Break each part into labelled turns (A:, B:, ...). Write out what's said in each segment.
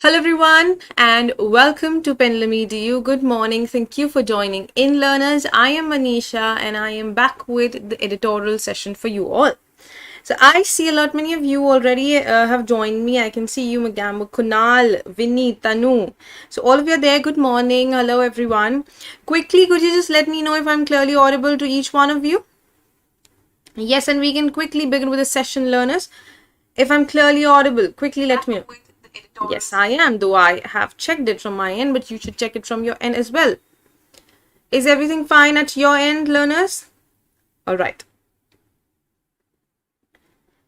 A: Hello everyone and welcome to PendulumEdu. Good morning. Thank you for joining in, learners. I am Manisha and I am back with the editorial session for you all. So I see many of you already have joined me. I can see you, Magam, Kunal, Vinny, Tanu. So all of you are there. Good morning. Hello everyone. Quickly, could you just let me know if I'm clearly audible to each one of you? Yes, and we can quickly begin with the session, learners. If I'm clearly audible, quickly let me know. Yes, I am, though I have checked it from my end, but you should check it from your end as well. Is everything fine at your end, learners? All right.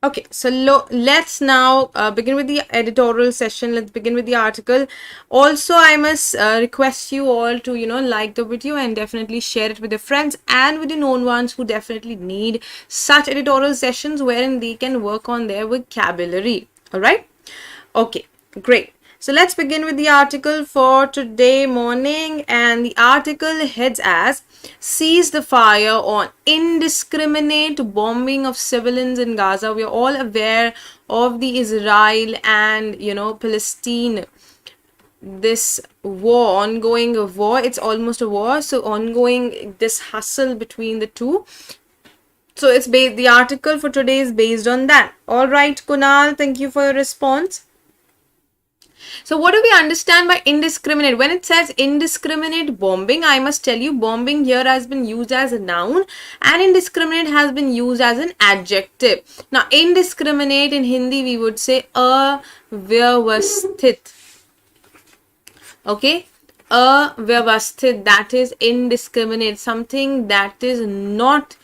A: Okay, so let's now begin with the editorial session. Let's begin with the article. Also, I must request you all to, like the video and definitely share it with your friends and with your known ones who definitely need such editorial sessions wherein they can work on their vocabulary. All right. Okay, great. So let's begin with the article for today morning, and the article heads as "Cease the fire on indiscriminate bombing of civilians in Gaza." We are all aware of the Israel and Palestine, this war, ongoing war. It's almost a war, so ongoing this hustle between the two. So it's the article for today is based on that. All right, Kunal, thank you for your response. So what do we understand by indiscriminate? When it says indiscriminate bombing, I must tell you bombing here has been used as a noun and indiscriminate has been used as an adjective. Now indiscriminate in Hindi we would say avyavasthit. Okay, avyavasthit, that is indiscriminate, something that is not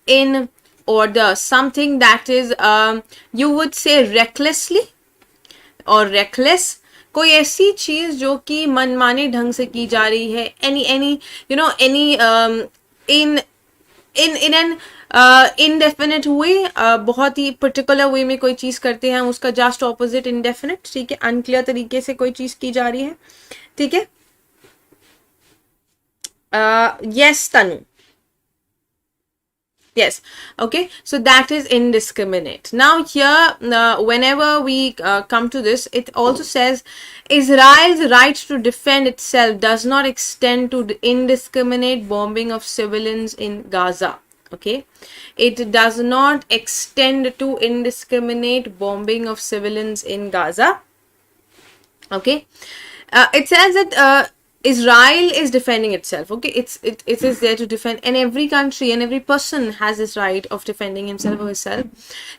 A: in order, something that is you would say recklessly or reckless. कोई ऐसी चीज जो कि मनमाने ढंग से की जा रही है, any in an indefinite way, बहुत ही particular way में कोई चीज करते हैं, उसका just opposite indefinite, ठीक है, unclear तरीके से कोई चीज की जा रही है, ठीक है. Yes, Tanu. Yes, okay, so that is indiscriminate. Now here, whenever we come to this, it also says Israel's right to defend itself does not extend to the indiscriminate bombing of civilians in Gaza. Okay, it does not extend to indiscriminate bombing of civilians in Gaza. Okay, it says that Israel is defending itself. Okay, it is there to defend, and every country and every person has this right of defending himself or herself.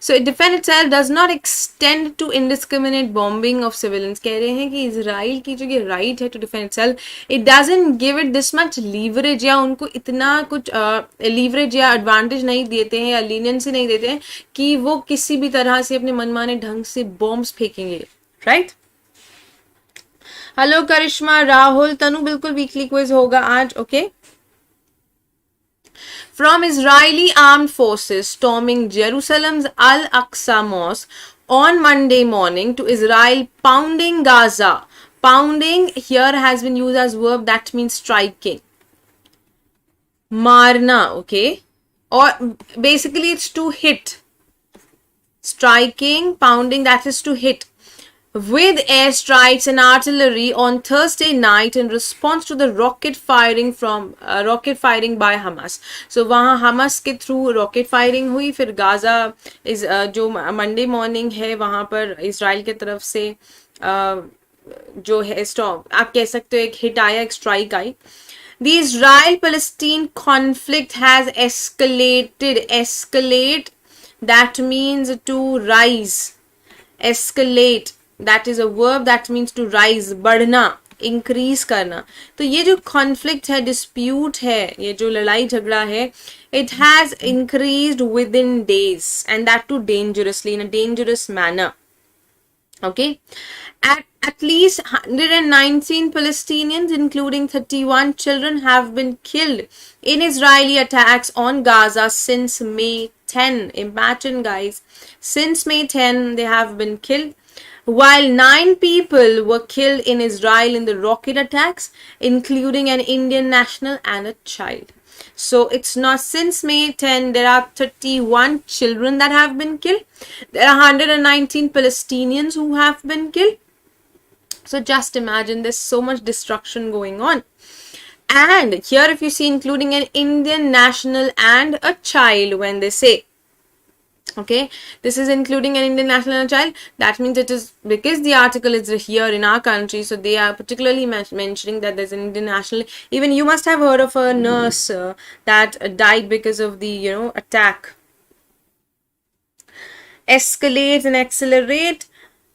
A: So it defend itself does not extend to indiscriminate bombing of civilians. कह रहे हैं कि Israel की जो ये right है to defend itself, it doesn't give it this much leverage, या उनको इतना कुछ leverage या advantage नहीं देते हैं या leniency नहीं देते हैं कि वो किसी भी तरह से अपने मनमाने ढंग से bombs फेंकेंगे, right? हेलो करिश्मा, राहुल, तनु, बिल्कुल वीकली क्विज होगा आज. Okay. From Israeli armed forces storming Jerusalem's Al-Aqsa Mosque on Monday morning to Israel pounding Gaza. Pounding here has been used as verb that means striking. Marna, okay, or basically it's to hit. Striking, pounding, that is to hit. With airstrikes and artillery on Thursday night in response to the rocket firing by Hamas. So वहाँ Hamas के through rocket firing हुई, फिर Gaza is जो Monday morning है वहाँ पर Israel के तरफ से जो है stop, आप कह सकते हो एक hit आया, एक strike I. The Israel-Palestine conflict has escalated. Escalate, that means to rise. Escalate, that is a verb that means to rise, बढ़ना, increase करना. तो ये जो conflict है, dispute है, ये जो लड़ाई झगड़ा है, it has increased within days, and that too dangerously, in a dangerous manner. Okay, at least 119 Palestinians, including 31 children, have been killed in Israeli attacks on Gaza since May 10. Imagine, guys, since May 10 they have been killed, while 9 people were killed in Israel in the rocket attacks, including an Indian national and a child. So it's not since May 10, there are 31 children that have been killed. There are 119 Palestinians who have been killed. So just imagine there's so much destruction going on. And here if you see including an Indian national and a child when they say, okay, this is including an Indian national and a child, that means it is because the article is here in our country, so they are particularly mentioning that there's an Indian national. Even you must have heard of a nurse that died because of the attack. Escalate and accelerate.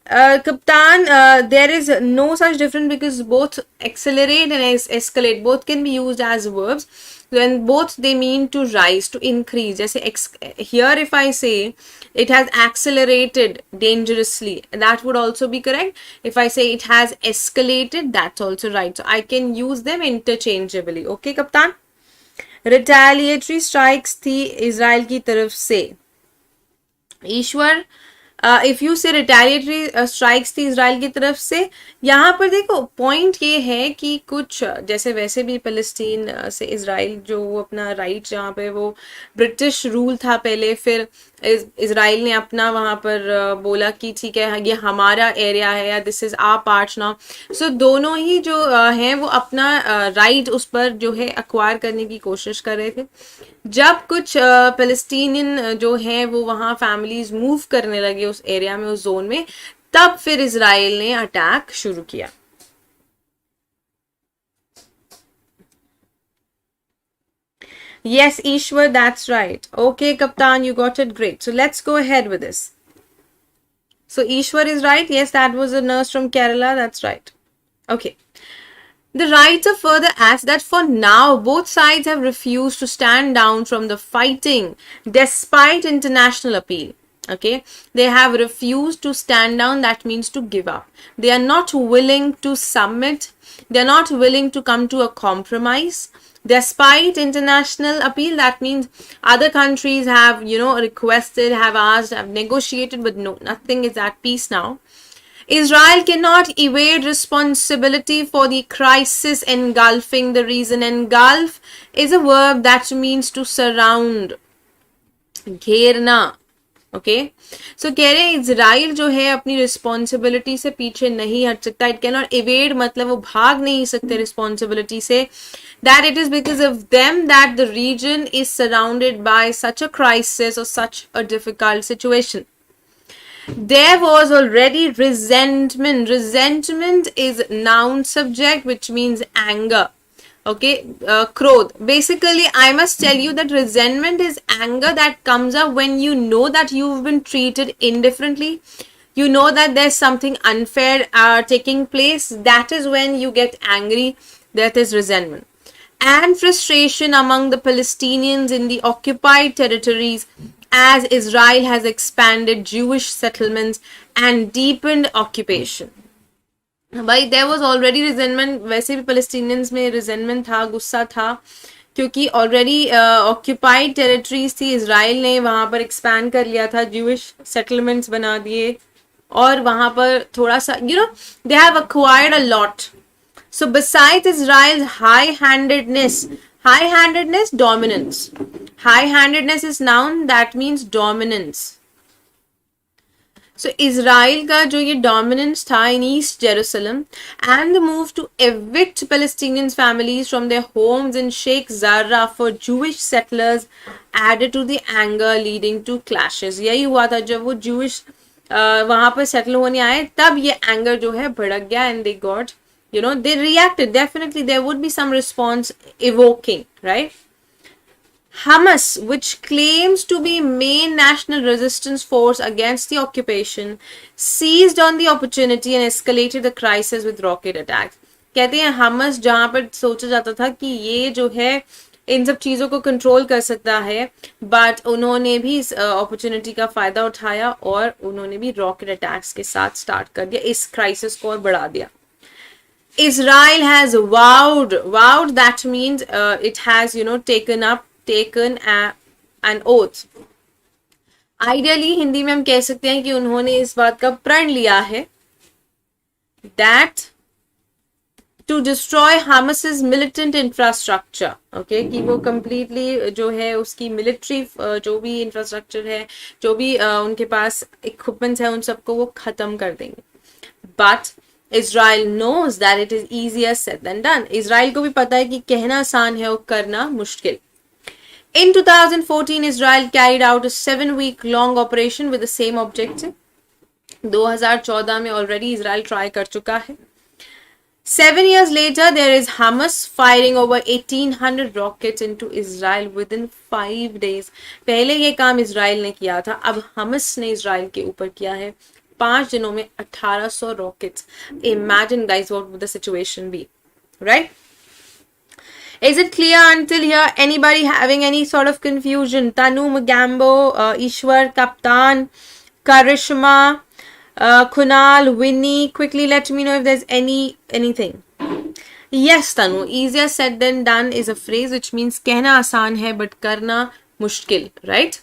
A: Kaptan, there is no such difference because both accelerate and escalate both can be used as verbs. Then both they mean to rise, to increase. Here if I say it has accelerated dangerously, that would also be correct. If I say it has escalated, that's also right. So I can use them interchangeably. Okay, Kaptan? Retaliatory strikes थी Israel की तरफ से. ईश्वर, if you से retaliatory strikes थी Israel की तरफ से, यहाँ पर देखो पॉइंट ये है कि कुछ जैसे वैसे भी पैलेस्टीन से इजराइल जो वो अपना राइट जहाँ पे वो ब्रिटिश रूल था पहले, फिर इजराइल ने अपना वहाँ पर बोला कि ठीक है ये हमारा एरिया है या this is our part now. So दोनों ही जो हैं वो अपना राइट उस पर जो है एक्वायर करने की कोशिश कर रहे थे. जब कुछ पैलेस्टीनियन जो हैं वो वहाँ फैमिलीज मूव करने लगे उस एरिया में, उस जोन में, तब फिर इजराइल ने अटैक शुरू किया. Yes, Ishwar, that's right. Okay, Kaptan, you got it. Great. So let's go ahead with this. So Ishwar is right. Yes, that was a nurse from Kerala. That's right. Okay. The writer further adds that for now, both sides have refused to stand down from the fighting despite international appeal. Okay, they have refused to stand down. That means to give up. They are not willing to submit. They are not willing to come to a compromise. Despite international appeal, that means other countries have, requested, have asked, have negotiated, but no, nothing is at peace now. Israel cannot evade responsibility for the crisis engulfing the region. Engulf is a verb that means to surround, घेरना. Okay, so कह रहे हैं Israel जो है अपनी responsibility से पीछे नहीं हट सकता. इट कैन नॉट इवेड, मतलब वो भाग नहीं सकते रिस्पॉन्सिबिलिटी से. That it is because of them that the reason is surrounded by such a crisis और such a difficult situation. There was already resentment. Resentment is noun subject, which means anger. Okay, krodh. Basically, I must tell you that resentment is anger that comes up when you know that you've been treated indifferently. You know that there's something unfair taking place. That is when you get angry. That is resentment. And frustration among the Palestinians in the occupied territories as Israel has expanded Jewish settlements and deepened occupation. भाई there was already resentment. वैसे भी Palestinians में resentment था, गुस्सा था, क्योंकि already occupied territories थी. Israel ने वहाँ पर expand कर लिया था, Jewish settlements बना दिए, और वहाँ पर थोड़ा सा they have acquired a lot. So besides Israel's high-handedness, dominance. High-handedness is noun that means dominance. So Israel का जो ये dominance था in East Jerusalem and the move to evict Palestinian families from their homes in Sheikh Zarrah for Jewish settlers added to the anger leading to clashes. यही हुआ था जब वो Jewish वहाँ पर settle होने आए, तब ये anger जो है भड़क गया and they got, they reacted. Definitely there would be some response evoking, right? Hamas, which claims to be main national resistance force against the occupation, seized on the opportunity and escalated the crisis with rocket attacks. कहते हैं Hamas जहाँ पर सोचा जाता था कि ये जो है इन सब चीज़ों को कंट्रोल कर सकता है, बट उन्होंने भी इस अपॉर्चुनिटी का फ़ायदा उठाया और उन्होंने भी रॉकेट अटैक्स के साथ स्टार्ट कर दिया, इस क्राइसिस को और बढ़ा दिया. Israel has vowed, that means it has, taken an oath. Ideally Hindi में हम कह सकते हैं कि उन्होंने इस बात का प्रण लिया है that to destroy Hamas's militant infrastructure. Okay, कि वो completely जो है उसकी military जो भी infrastructure है, जो भी उनके पास equipments है, उन सबको वो खत्म कर देंगे. But Israel knows that it is easier said than done. Israel को भी पता है कि कहना आसान है और करना मुश्किल. In 2014, Israel carried out a 7-week long operation with the same objective. 2014 में already Israel try कर चुका है. 7 years later, there is Hamas firing over 1800 rockets into Israel within 5 days. पहले ये काम इजराइल ने किया था, अब हमस ने इजराइल के ऊपर किया है. 5 दिनों में 1800 rockets. Imagine guys what would the situation be, right? Is it clear until here? Anybody having any sort of confusion? Tanu, Magambo, Ishwar, Kaptan, Karishma, Kunal, Winnie, quickly let me know if there's anything. Yes, Tanu, easier said than done is a phrase which means कहना आसान है but करना मुश्किल, right?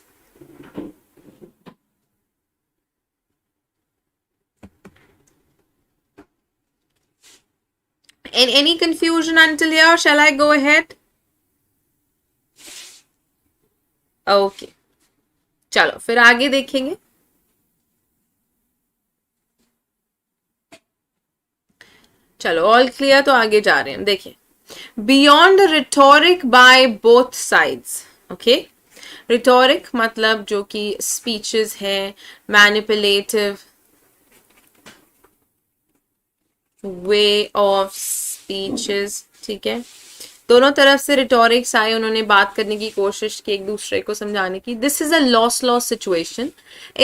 A: Any confusion until here? Shall I go ahead? Okay. चलो फिर आगे देखेंगे. चलो ऑल क्लियर तो आगे जा रहे हैं. देखिए, beyond the rhetoric by both sides. Okay, rhetoric मतलब जो कि स्पीचेस है, मैनिपुलेटिव वे ऑफ स्पीचेस, ठीक है. दोनों तरफ से रिटोरिक्स आए, उन्होंने बात करने की कोशिश की, एक दूसरे को समझाने की. This is a loss situation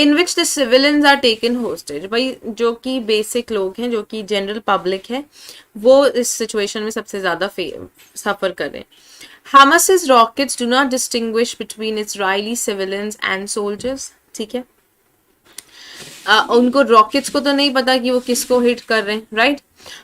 A: in which the civilians are taken hostage. भाई जो कि बेसिक लोग हैं, जो कि जनरल पब्लिक है, वो इस सिचुएशन में सबसे ज्यादा सफर कर रहे हैं. Hamas's rockets do not distinguish between Israeli civilians and soldiers. ठीक है, उनको रॉकेट्स को तो नहीं पता कि वो किसको हिट कर रहे हैं, right?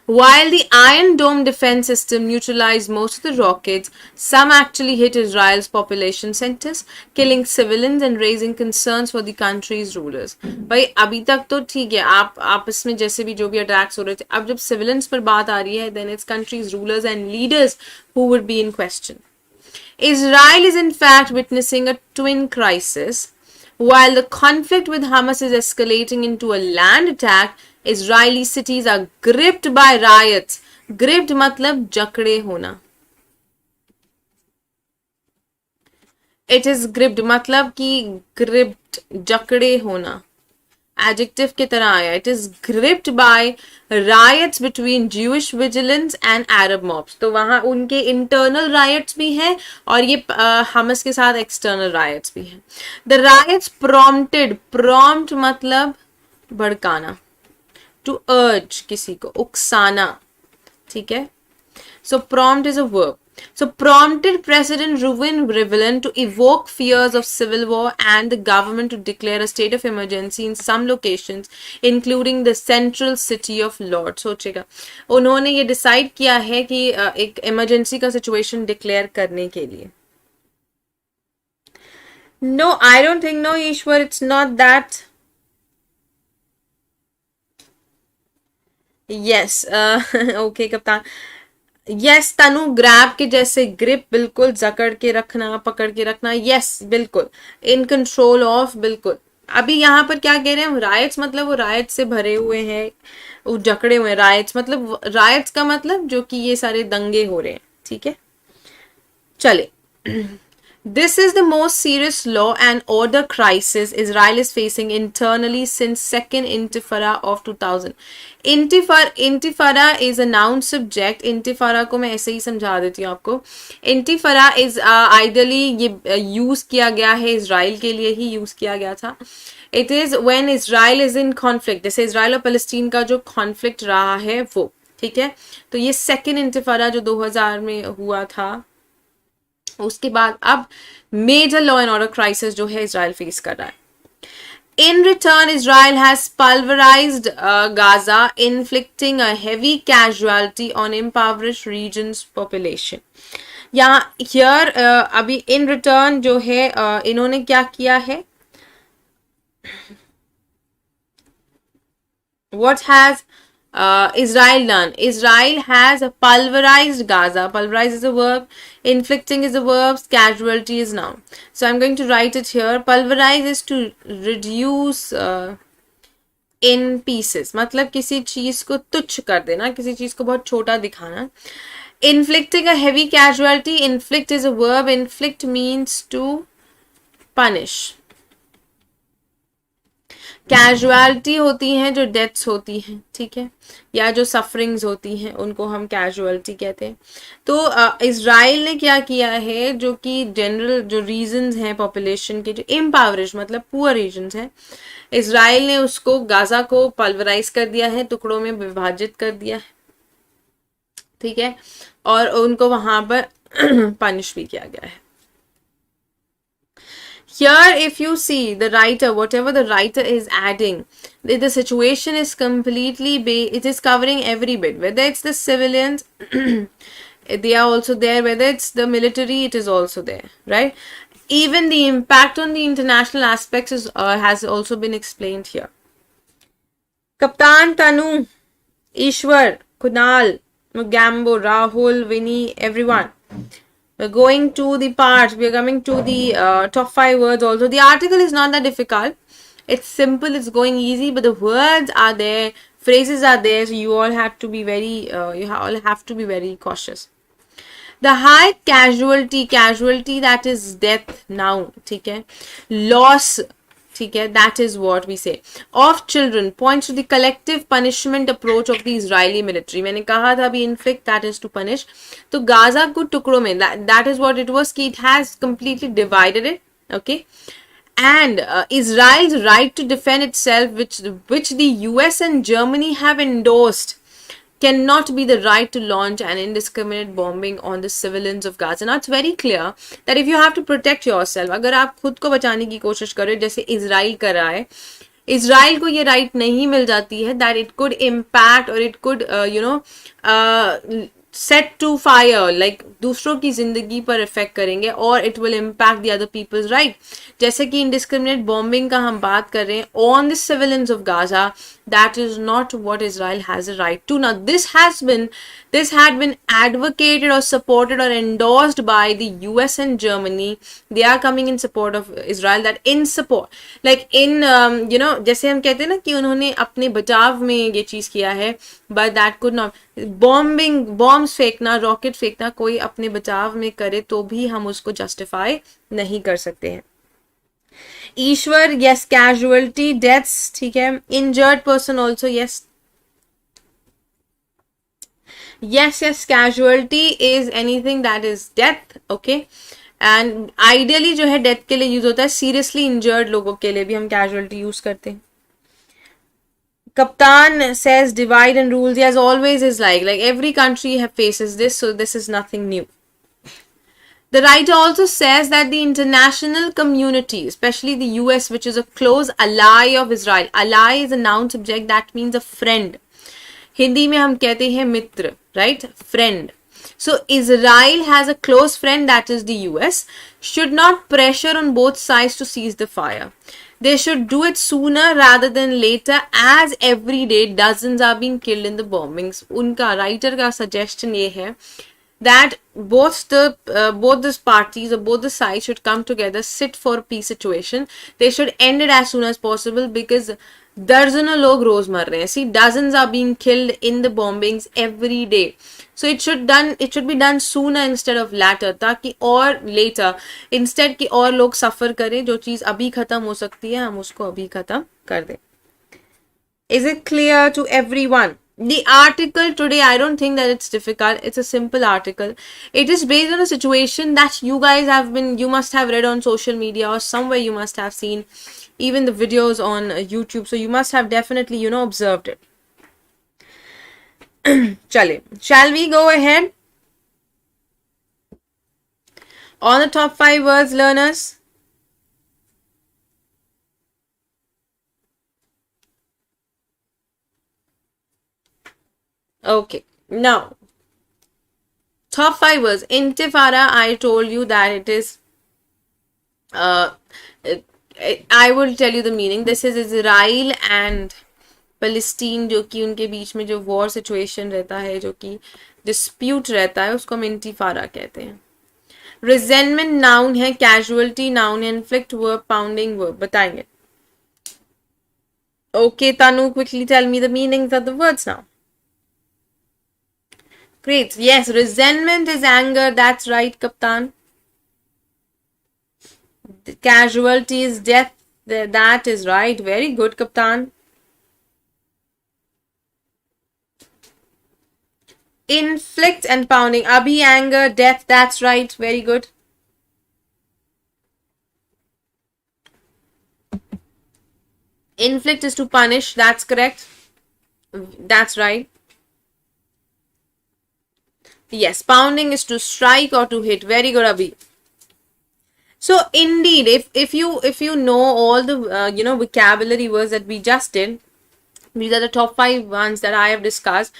A: While the Iron Dome defense system neutralized most of the rockets, some actually hit Israel's population centers, killing civilians and raising concerns for the country's rulers. भाई अभी तक तो ठीक है, आप आपस में जैसे भी जो भी अटैक्स हो रहे थे, अब जब सिविलियंस पर बात आ रही है, then it's country's rulers and leaders who would be in question. Israel is in fact witnessing a twin crisis. While the conflict with Hamas is escalating into a land attack, Israeli cities are gripped by riots. Gripped मतलब जकड़े होना. It is gripped मतलब कि gripped जकड़े होना. Adjective की तरह आया. It is gripped by riots between Jewish vigilance and Arab mobs. तो वहाँ उनके internal riots भी हैं और ये हमस के साथ external riots भी हैं. The riots prompted, prompt मतलब भड़काना, to urge किसी को, उकसाना, ठीक है. So prompt is a verb. So prompted President Reuven Rivlin to evoke fears of civil war and the government to declare a state of emergency in some locations, including the central city of Lord. सोचेगा, उन्होंने ये decide किया है कि एक emergency का situation declare करने के लिए. No, I don't think, no, Ishwar, it's not that. Yes, okay, कप्तान. यस तनु, ग्रैब के जैसे ग्रिप, बिल्कुल जकड़ के रखना, पकड़ के रखना. यस बिल्कुल, इन कंट्रोल ऑफ, बिल्कुल. अभी यहाँ पर क्या कह रहे हैं, राइट्स मतलब वो राइट्स से भरे हुए हैं, वो जकड़े हुए हैं. राइट्स मतलब, राइट्स का मतलब जो कि ये सारे दंगे हो रहे हैं, ठीक है. चले. This is the most serious law and order crisis Israel is facing internally since second Intifada of 2000. Intifada is a noun subject. Intifada को मैं ऐसे ही समझा देती हूँ आपको. Intifada is ideally ये use किया गया है, इजराइल के लिए ही use किया गया था. It is when Israel is in conflict. जैसे इजराइल और पैलेस्टीन का जो conflict रहा है वो, ठीक है. तो ये second Intifada जो 2000 में हुआ था, उसके बाद अब major law and order crisis जो है इजराइल फेस कर रहा है. In return, Israel has pulverized Gaza, inflicting a heavy casualty on impoverished regions' population. यहाँ here अभी in return जो है इन्होंने क्या किया है? What has Israel done? Israel has pulverized Gaza. Pulverize is a verb, inflicting is a verb, casualty is noun. So I'm going to write it here. Pulverize is to reduce in pieces, मतलब किसी चीज को तुच्छ कर देना, किसी चीज को बहुत छोटा दिखाना. Inflicting a heavy casualty, inflict is a verb, inflict means to punish. Casualty होती हैं जो डेथ्स होती हैं, ठीक है, या जो सफरिंग्स होती हैं उनको हम कैजुअलिटी कहते हैं. तो इजराइल ने क्या किया है, जो कि जनरल जो रीजन्स हैं पॉपुलेशन के, जो इम्पावरिश मतलब पुअर रीजन्स हैं, इजराइल ने उसको गाजा को पल्वराइज कर दिया है, टुकड़ों में विभाजित कर दिया है, ठीक है, और उनको वहां पर पनिश भी किया गया है. Here, if you see the writer, whatever the writer is adding, the situation is completely, it is covering every bit. Whether it's the civilians, they are also there. Whether it's the military, it is also there, right? Even the impact on the international aspects is has also been explained here. Kaptan, Tanu, Ishwar, Kunal, Mugambo, Rahul, Vinny, everyone. We're going to the part, we're coming to the top 5 words also. The article is not that difficult. It's simple, it's going easy, but the words are there, phrases are there, so you all have to be very, cautious. The high casualty, that is death now, okay? Loss, okay, that is what we say. Of children points to the collective punishment approach of the Israeli military. मैंने कहा था अभी inflict, that is to punish. तो Gaza को टुकड़ों में, that is what it was, कि it has completely divided it, okay? And Israel's right to defend itself, which the US and Germany have endorsed, cannot be the right to launch an indiscriminate bombing on the civilians of Gaza. Now it's very clear that if you have to protect yourself, अगर आप खुद को बचाने की कोशिश कर रहे हो, जैसे इजराइल कर रहा है, इजराइल को ये राइट नहीं मिल जाती है that it could impact or it could set to fire, like दूसरों की जिंदगी पर इफेक्ट करेंगे, और it will impact the other people's right. जैसे कि indiscriminate bombing का हम बात कर रहे हैं on the civilians of Gaza, that is not what Israel has a right to. Now this had been advocated or supported or endorsed by the US and Germany. They are coming in support of Israel, that in support, like in जैसे हम कहते हैं ना कि उन्होंने अपने बचाव में ये चीज किया है, but that could not. Bombs फेंकना, रॉकेट फेंकना कोई अपने बचाव में करे तो भी हम उसको जस्टिफाई नहीं कर सकते हैं. ईश्वर, यस, कैजुअलिटी, डेथ्स, ठीक है, injured person also, yes, casualty is anything that is death, okay. And ideally जो है डेथ के लिए यूज होता है, सीरियसली इंजर्ड लोगों के लिए भी हम कैजुअलिटी यूज करते हैं. Kaptan says divide and rules. Yes, always is like every country faces this, so this is nothing new. The writer also says that the international community, especially the US, which is a close ally of Israel. Ally is a noun subject, that means a friend. Hindi में हम कहते हैं मित्र, right? Friend. So Israel has a close friend, that is the US, should not pressure on both sides to cease the fire. They should do it sooner rather than later, as every day dozens are being killed in the bombings. उनका writer का suggestion ये है that both the parties or both the sides should come together, sit for a peace situation. They should end it as soon as possible, because दर्जनों लोग रोज मर रहे हैं. See, dozens are being killed in the bombings every day. So it should be done sooner instead of later, ताकि और later instead कि और लोग suffer करें, जो चीज अभी खत्म हो सकती है हम उसको अभी खत्म कर दें. Is it clear to everyone? The article today, I don't think that it's difficult. It's a simple article. It is based on a situation that you guys you must have read on social media, or somewhere you must have seen even the videos on YouTube. So you must have definitely, observed it. Chale, shall we go ahead? On the top 5 words, learners. Okay, now top 5 words. Intifada, I told you that it is I will tell you the meaning. This is Israel and Palestine, जो कि उनके बीच में जो war situation रहता है, जो कि dispute रहता है, उसको हम इंटिफादा कहते हैं. रिजेंटमेंट नाउन है, कैजुअलिटी नाउन है, इन्फ्लिक्ट वर्ब, पाउंडिंग वर्ब. बताएंगे. Okay, Tanu, quickly tell me the meanings of the words now. Great. Yes, resentment is anger. That's right, Kaptan. The casualty is death. That is right. Very good, Kaptan. Inflict and pounding. Abhi, anger, death. That's right. Very good. Inflict is to punish. That's correct. That's right. Yes, pounding is to strike or to hit. Very good, Abhi. So indeed, if you know all the vocabulary words that we just did, these are the top 5 ones that I have discussed.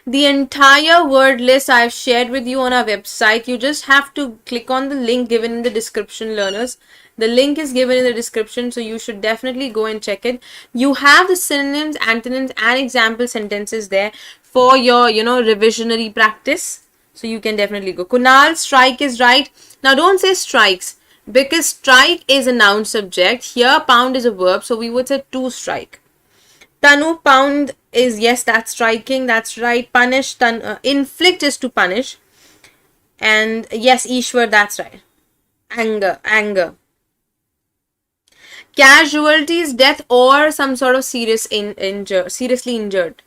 A: The entire word list I have shared with you on our website. You just have to click on the link given in the description, learners. The link is given in the description, so you should definitely go and check it. You have the synonyms, antonyms, and example sentences there for your, revisionary practice. So you can definitely go. Kunal, strike is right. Now don't say strikes, because strike is a noun subject. Here, pound is a verb, so we would say to strike. Tanu, pound is, yes, that's striking. That's right. Punish, inflict is to punish. And yes, Ishwar, that's right. Anger. Casualty is death or some sort of seriously injured.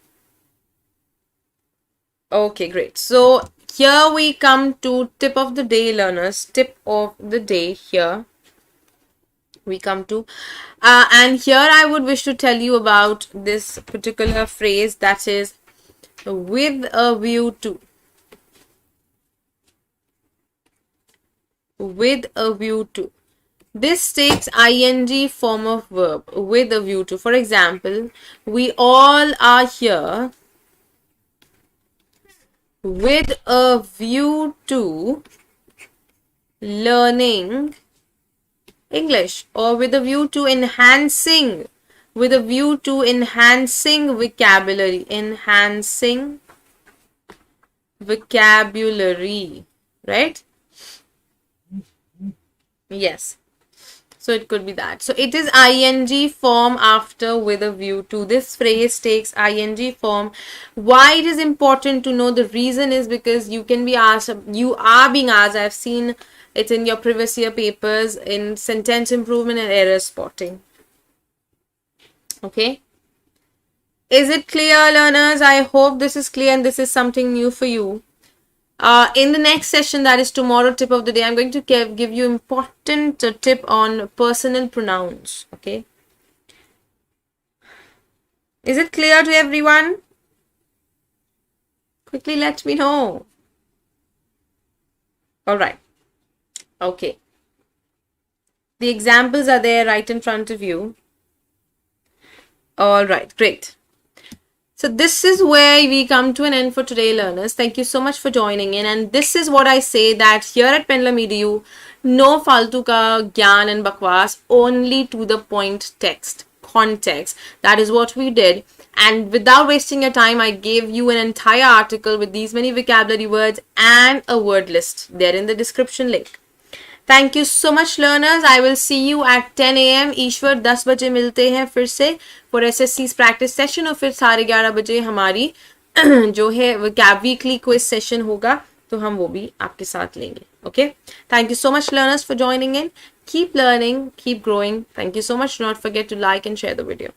A: Okay, great. So here we come to tip of the day, learners. Tip of the day here. We come to, and here I would wish to tell you about this particular phrase, that is with a view to. With a view to. This takes ing form of verb, with a view to. For example, we all are here with a view to learning English, or with a view to enhancing vocabulary. Enhancing vocabulary, right? Yes. So it could be that. So it is ing form after with a view to. This phrase takes ing form. Why it is important to know? The reason is because you can be asked, you are being asked, I've seen it in your previous year papers in sentence improvement and error spotting. Okay. Is it clear, learners? I hope this is clear and this is something new for you. In the next session, that is tomorrow, tip of the day, I'm going to give you important tip on personal pronouns. Okay. Is it clear to everyone? Quickly let me know. All right. Okay. The examples are there right in front of you. All right, great. So this is where we come to an end for today, learners. Thank you so much for joining in. And this is what I say, that here at PendulumEdu, no faltu ka gyan and bakwas, only to the point text, context. That is what we did. And without wasting your time, I gave you an entire article with these many vocabulary words and a word list there in the description link. Thank you so much, learners. I will see you at 10 AM. ईश्वर 10 बजे मिलते हैं फिर से for SSC's practice session, और फिर 11:30 बजे हमारी जो है vocab weekly quiz session होगा, तो हम वो भी आपके साथ लेंगे. Okay. Thank you so much, learners, for joining in. Keep learning, keep growing. Thank you so much. Do not forget to like and share the video.